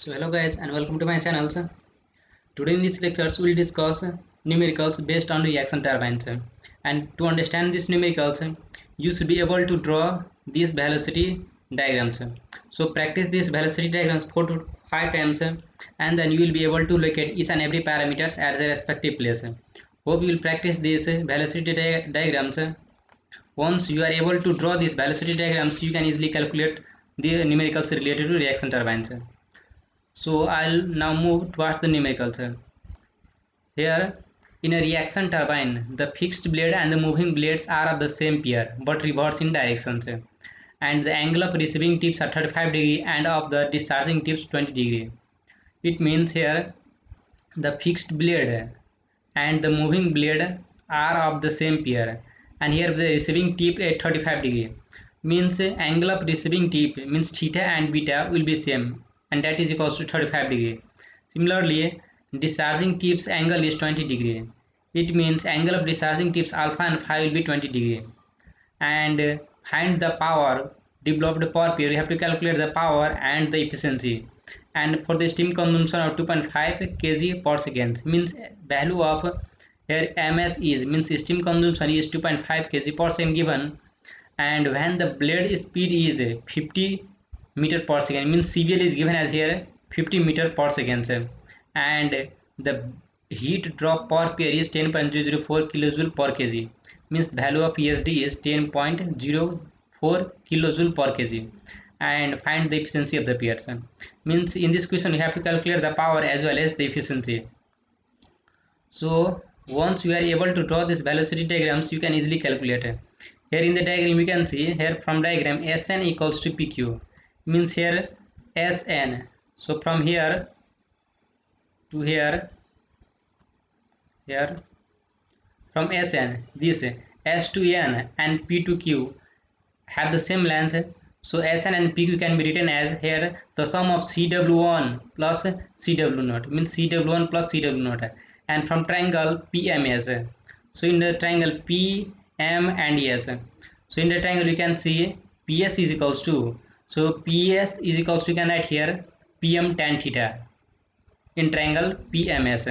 So hello guys and welcome to my channel. Today in this lectures we will discuss numericals based on reaction turbines. And to understand these numericals you should be able to draw these velocity diagrams. So practice these velocity diagrams 4 to 5 times and then you will be able to locate each and every parameters at their respective place. Hope you will practice these velocity diagrams. Once you are able to draw these velocity diagrams you can easily calculate the numericals related to reaction turbines. So I'll now move towards the numericals. Here, in a reaction turbine, the fixed blade and the moving blades are of the same pair but reverse in directions. And the angle of receiving tips are 35 degree and of the discharging tips 20 degree. It means here the fixed blade and the moving blade are of the same pair, and here the receiving tip at 35 degree means angle of receiving tip means theta and beta will be same, and that is equals to 35 degree. Similarly, discharging tips angle is 20 degree. It means angle of discharging tips alpha and phi will be 20 degree. And find the power developed per pair. You have to calculate the power and the efficiency. And for the steam consumption of 2.5 kg per second means value of here ms is means steam consumption is 2.5 kg per second given, and when the blade speed is 50 meter per second means cbl is given as here 50 meter per second, and the heat drop per pair is 10.004 kilojoule per kg means value of ESD is 10.04 kilojoule per kg. And find the efficiency of the pairs means in this question you have to calculate the power as well as the efficiency. So once you are able to draw this velocity diagrams you can easily calculate. Here in the diagram you can see here from diagram Sn equals to PQ means here Sn. So from here to here from Sn this S to N and P to Q have the same length. So Sn and PQ can be written as here the sum of Cw1 plus Cw0 means Cw1 plus Cw0, and from triangle PMS. So in the triangle PM and S, so in the triangle you can see PS is equals to, so PS is equals to, you can write here PM tan theta in triangle PMS,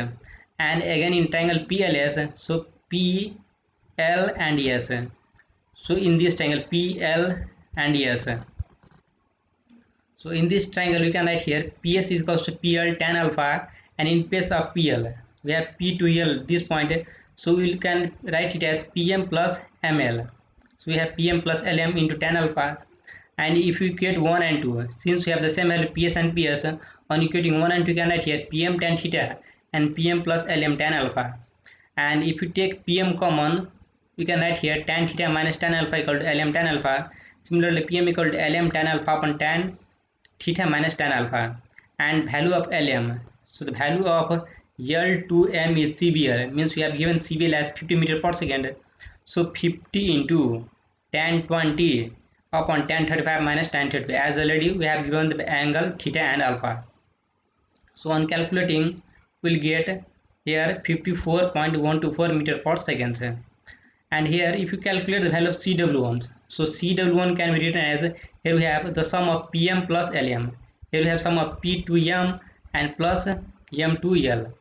and again in triangle PLS, so PL and S. So in this triangle PL and S, so in this triangle we can write here PS is equals to PL tan alpha, and in place of PL we have P to L this point, so we can write it as PM plus ML. So we have PM plus LM into tan alpha, and if you equate 1 and 2 since we have the same value PS and PS, on equating 1 and 2 you can write here PM tan theta and PM plus LM tan alpha, and if you take PM common you can write here tan theta minus tan alpha equal to LM tan alpha. Similarly PM equal to LM tan alpha upon tan theta minus tan alpha, and value of LM, so the value of L to M is CBL means we have given CBL as 50 meter per second, so 50 into tan 20 upon tan 35 minus tan 35, as already we have given the angle theta and alpha. So on calculating we'll get here 54.124 meter per second. And here if you calculate the value of Cw1, so Cw1 can be written as, here we have the sum of PM plus LM, here we have sum of P to M and plus M to L.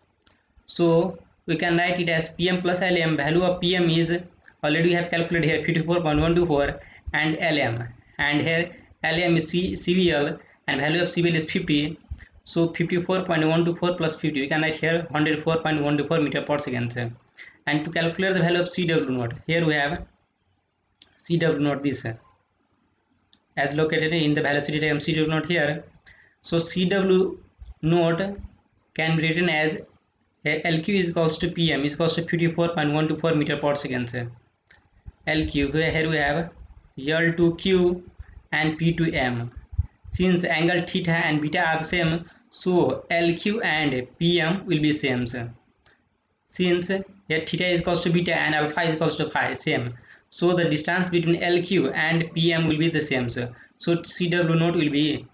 So we can write it as PM plus LM. Value of PM is already we have calculated here 54.124, and LM, and here LM is CBL and value of CBL is 50. So 54.124 plus 50 we can write here 104.124 meter per second. And to calculate the value of Cw0, here we have Cw0 this as located in the velocity diagram Cw0 here. So Cw0 can be written as LQ is equals to PM is equals to 54.124 meter per second. LQ, here we have L to Q and P to M. Since angle theta and beta are the same, so LQ and PM will be same. Since here theta is equals to beta and alpha is equals to phi same, so the distance between LQ and PM will be the same. So Cw0 will be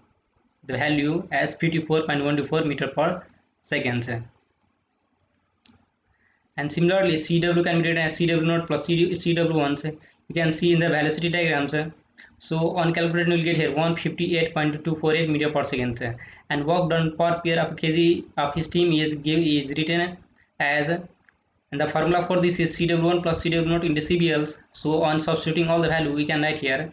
the value as 54.124 meter per second. And similarly Cw can be written as Cw0 plus Cw1. You can see in the velocity diagrams. So on calculator you will get here 158.248 meter per second, and work done per pair of kg of steam is written as, and the formula for this is Cw1 plus Cw0 into CBLs. So on substituting all the value, we can write here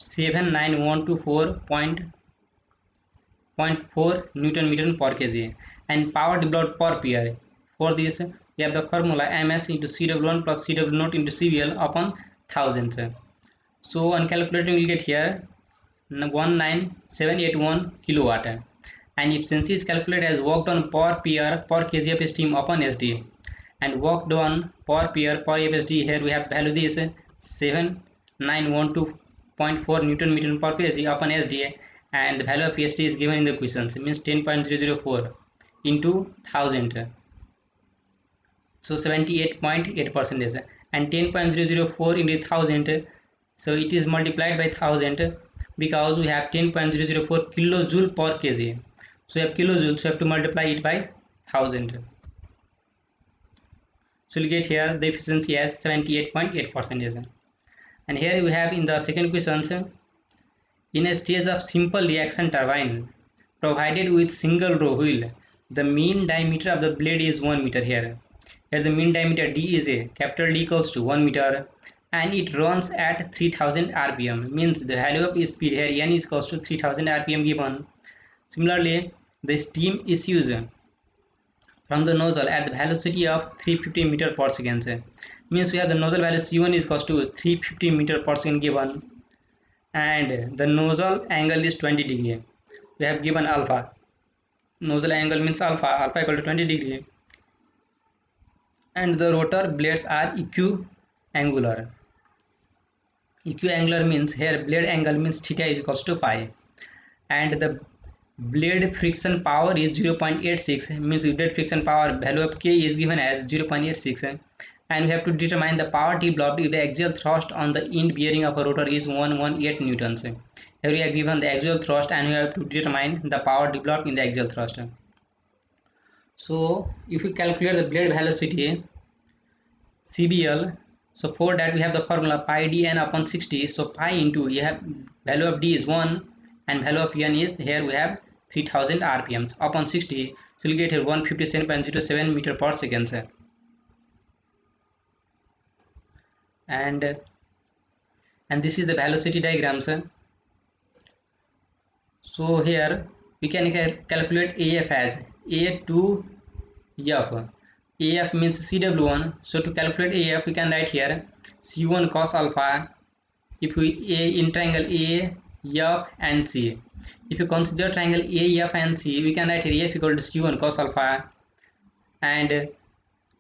79124.4 Newton meter per kg, and power developed per pair. For this, we have the formula ms into Cw1 plus Cw0 into CBL upon 1000. So on calculating, we will get here 19781 kilowatt, and efficiency is calculated as work done per pair per kg of steam upon SD, and work done per pair per FSD. Here we have value this 7912.4 Newton meter per kg upon SDA, and the value of SD is given in the questions, means 10.004 into 1000, so 78.8%, and 10.004 into 1000, so it is multiplied by 1000 because we have 10.004 kilojoule per kg. So we have kilojoules, so we have to multiply it by 1000. So we'll get here the efficiency as 78.8%. And here we have in the second question, in a stage of simple reaction turbine provided with single row wheel, the mean diameter of the blade is 1 meter. Here the mean diameter D is a capital D equals to 1 meter, and it runs at 3000 rpm, means the value of speed here n is equals to 3000 rpm given. Similarly, the steam issues from the nozzle at the velocity of 350 meter per second, means we have the nozzle value C1 is equals to 350 meter per second given, and the nozzle angle is 20 degree. We have given alpha, nozzle angle means alpha equal to 20 degree, and the rotor blades are equiangular. Equiangular means here blade angle means theta is equals to phi, and the blade friction power is 0.86, means blade friction power value of K is given as 0.86, and we have to determine the power developed if the axial thrust on the end bearing of a rotor is 118 newtons. Here we have given the axial thrust, and we have to determine the power developed in the axial thrust. So if we calculate the blade velocity CBL, so for that we have the formula pi dn upon 60. So pi into, you have value of d is 1 and value of n is, here we have 3000 rpms upon 60, so we'll get here 157.07 meter per second. And this is the velocity diagrams. So here we can calculate AF as A to F. AF means CW1, so to calculate AF we can write here C1 cos alpha. If we in triangle A, F and C, if you consider triangle A, F and C, we can write here F equal to C1 cos alpha, and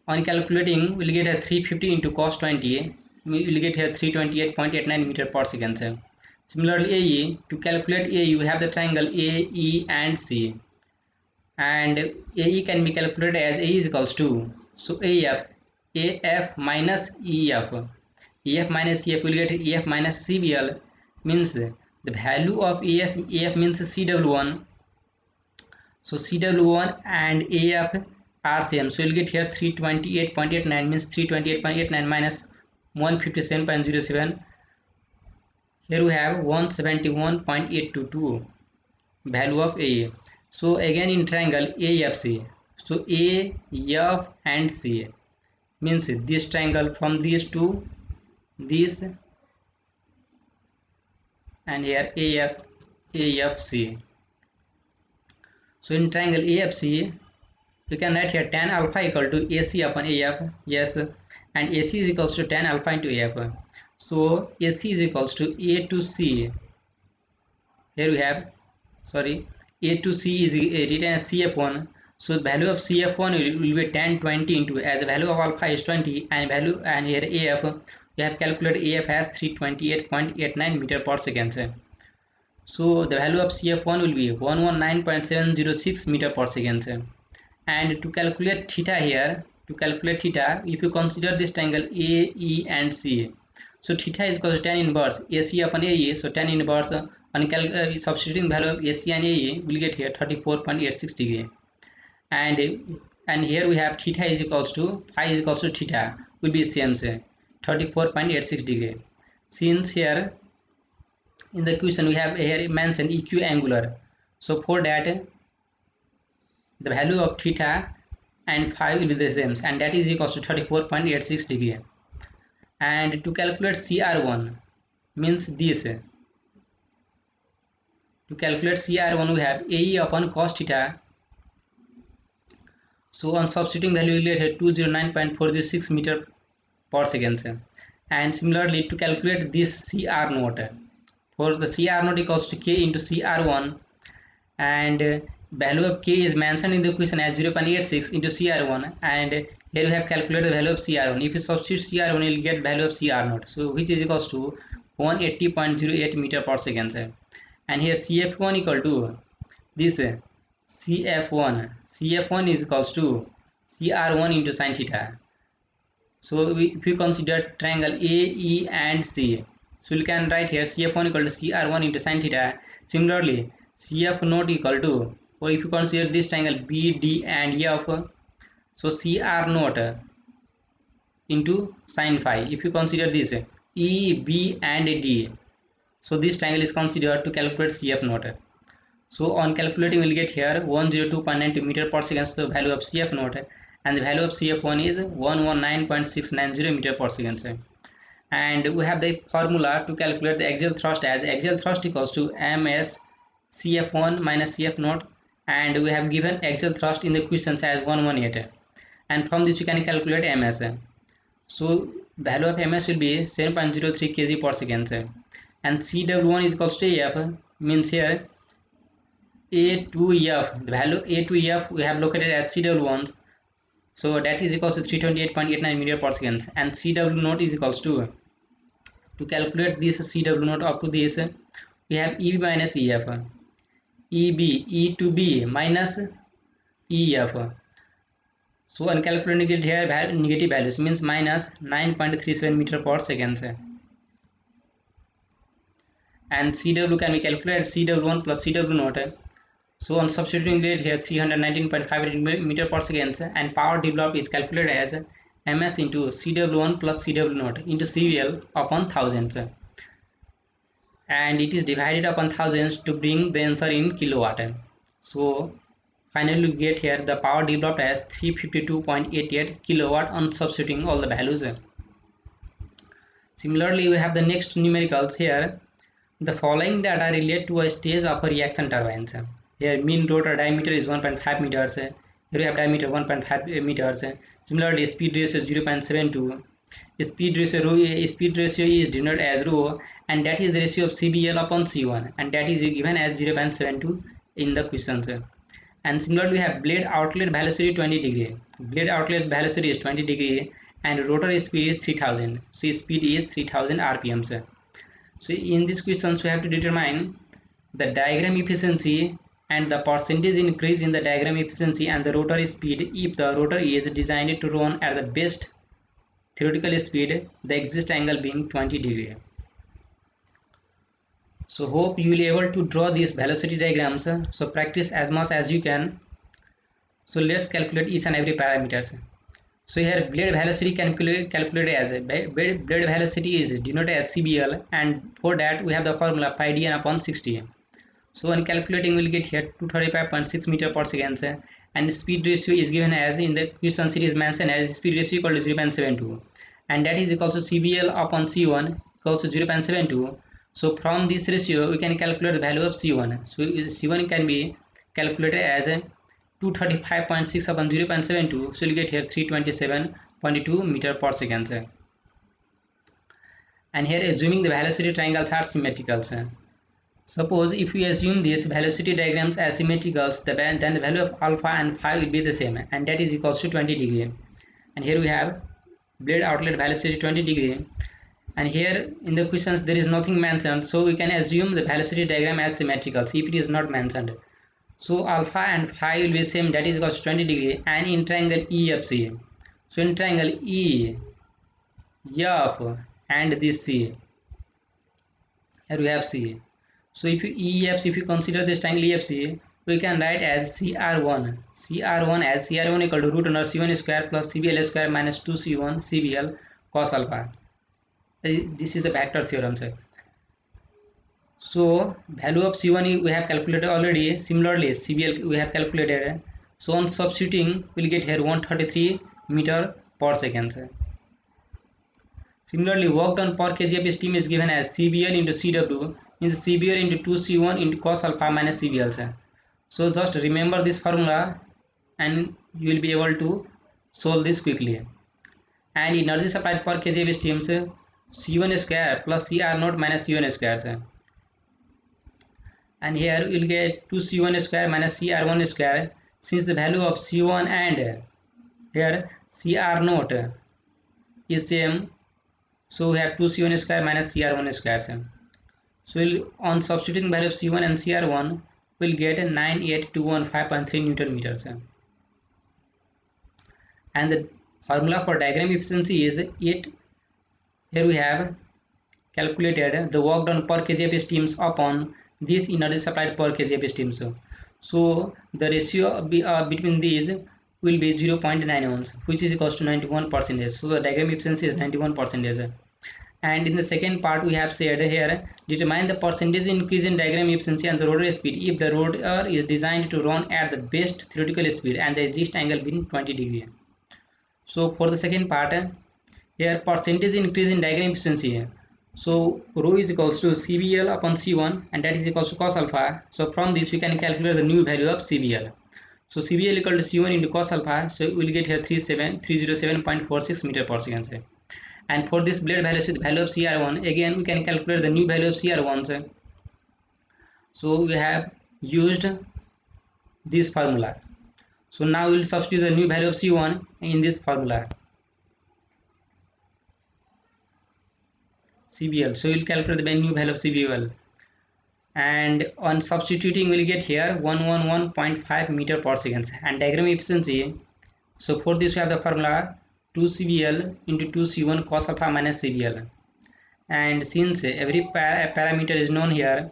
on calculating we'll get a 350 into cos 20, we will get here 328.89 meter per second. Similarly AE, to calculate AE we have the triangle AE and C, and AE can be calculated as AE is equals to, so AF minus EF minus EF will get EF minus CBL, means the value of AF means CW1, so CW1 and AF are same, so you'll get here 328.89, means 328.89 minus 157.07, here we have 171.822 value of A. So again in triangle AFC, so AF and C, means this triangle from these to this, and here AFC. So in triangle AFC we can write here tan alpha equal to AC upon AF, yes, and AC is equals to tan alpha into AF. So AC is equals to A to C, here we have, sorry, A to C is written as CF1, so value of CF1 will be tan 20 into, as the value of alpha is 20 and value, and here AF we have calculated AF as 328.89 meter per second. So the value of CF1 will be 119.706 meter per second. And to calculate theta here, if you consider this triangle A, E and C, so theta is equal to tan inverse AC upon AE, so tan inverse on substituting value of AC and AE will get here 34.86 degree, and here we have theta is equals to phi is equals to theta will be same, say 34.86 degree. Since here in the question we have here mentioned equiangular, so for that the value of theta and phi will be the same, and that is equals to 34.86 degree. And to calculate CR1 means this. To calculate CR1 we have AE upon cos theta. So on substituting value we will get 209.406 meter per second. And similarly to calculate this CR naught, for the CR naught equals to K into CR1, and value of K is mentioned in the question as 0.86 into CR1, and here we have calculated the value of CR1. If you substitute CR1 you will get value of CR0, so which is equals to 180.08 meter per second. And here CF1 equal to this CF1 is equals to CR1 into sin theta. So if we consider triangle AE and C, so you can write here CF1 equal to CR1 into sin theta. Similarly CF naught equal to, or if you consider this triangle BD and F, so CR naught into sin phi. If you consider this E, B and D, so this triangle is considered to calculate CF naught. So on calculating we will get here 102.92 meter per second, so the value of CF naught, and the value of CF1 is 119.690 meter per second. And we have the formula to calculate the axial thrust as axial thrust equals to ms CF1 minus CF naught, and we have given axial thrust in the questions as 118, and from this you can calculate ms. So value of ms will be 7.03 kg per second, and CW1 is equals to AF, means here A to F, the value A to F we have located as CW1, so that is equals to 328.89 meter per second, and CW naught is equals to calculate this CW naught up to this we have EB minus EF, EB E to B minus EF. So on calculating it here negative values means minus 9.37 meter per second, and CW can be calculated CW1 plus CW naught. So on substituting it here 319.5 meter per second, and power developed is calculated as ms into CW1 plus CW naught into CVL upon thousands, and it is divided upon thousands to bring the answer in kilowatt. So finally we get here the power developed as 352.88 kilowatt on substituting all the values. Similarly we have the next numericals here. The following data relate to a stage of a reaction turbines. Here mean rotor diameter is 1.5 meters. Here we have diameter 1.5 meters. Similarly speed ratio 0.72. Speed ratio is denoted as rho, and that is the ratio of CBL upon C1, and that is given as 0.72 in the questions. And similarly we have blade outlet velocity 20 degree. Blade outlet velocity is 20 degree, and rotor speed is 3000. So speed is 3000 rpm. So in these questions we have to determine the diagram efficiency and the percentage increase in the diagram efficiency and the rotor speed if the rotor is designed to run at the best theoretical speed, the exit angle being 20 degree. So hope you will be able to draw these velocity diagrams. So practice as much as you can. So let's calculate each and every parameters. So here blade velocity calculated as blade velocity is denoted as CBL, and for that we have the formula pi dn upon 60. So when calculating we'll get here 235.6 meter per second, and speed ratio is given as in the question series mentioned as speed ratio equal to 0.72, and that is equal to CBL upon C1 equals to 0.72. So from this ratio we can calculate the value of C1. So C1 can be calculated as 235.6 upon 0.72, so you get here 327.2 meter per second. And here assuming the velocity triangles are symmetrical. Suppose if we assume these velocity diagrams as symmetricals, then the value of alpha and phi will be the same, and that is equals to 20 degree. And here we have blade outlet velocity 20 degree, and here in the questions there is nothing mentioned, so we can assume the velocity diagram as symmetricals if it is not mentioned. So alpha and phi will be same, that is equals to 20 degree, and in triangle EFC. So in triangle EF and this C, here we have C. So if you consider this triangle EFC, we can write as CR1 as CR1 equal to root under C1 square plus CBL square minus 2C1 CBL cos alpha. This is the vector theorem, sir. So value of C1 we have calculated already. Similarly CBL we have calculated. So on substituting, we'll get here 133 meter per second. Similarly, work done per kg of steam is given as CBL into CW means CBL into 2C1 into cos alpha minus CBL. So just remember this formula and you will be able to solve this quickly. And energy supplied per kg of steam C1 square plus CR naught minus C1 square. And here we will get 2C1 square minus CR1 square, since the value of C1 and here CR naught is same, so we have 2C1 square minus CR1 square. So we'll, on substituting value of C1 and CR1, we'll get 98215.3 Newton meters. And the formula for diagram efficiency is 8. Here we have calculated the work done per kg of steam upon this energy supplied per kg of steam. So the ratio between these will be 0.91, which is equals to 91%. So the diagram efficiency is 91%. And in the second part we have said here, determine the percentage increase in diagram efficiency and the rotor speed if the rotor is designed to run at the best theoretical speed and the exist angle being 20 degree. So for the second part, here percentage increase in diagram efficiency. So rho is equals to CBL upon C1 and that is equals to cos alpha. So from this we can calculate the new value of CBL. So CBL equal to C1 into cos alpha. So we will get here 307.46 meter per second. And for this blade value, the value of CR1, again we can calculate the new value of CR1. So we have used this formula. So now we will substitute the new value of C1 in this formula. CBL. So we will calculate the new value of CBL. And on substituting, we will get here 111.5 meter per second. And diagram efficiency. So for this we have the formula 2CBL into 2C1 cos alpha minus CBL. And since every parameter is known here,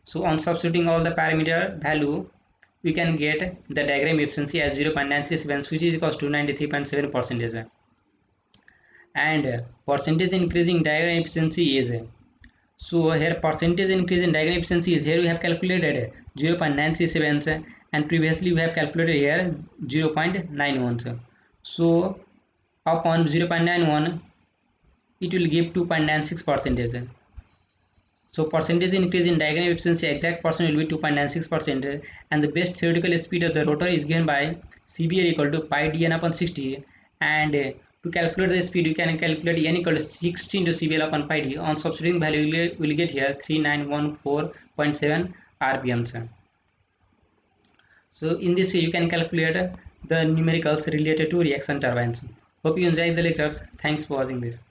so on substituting all the parameter value, we can get the diagram efficiency as 0.937, which is equals to 93.7%. And percentage increasing diagram efficiency is, so here percentage increase in diagram efficiency is, here we have calculated 0.937 and previously we have calculated here 0.91. So upon 0.91 it will give 2.96%. So percentage increase in diagram efficiency exact percent will be 2.96%, and the best theoretical speed of the rotor is given by CBL equal to pi dn upon 60. And to calculate the speed, you can calculate n equal to 60 into CBL upon pi d. On substituting value, we will get here 3914.7 rpm. So in this way, you can calculate the numericals related to reaction turbines. Hope you enjoyed the lectures. Thanks for watching this.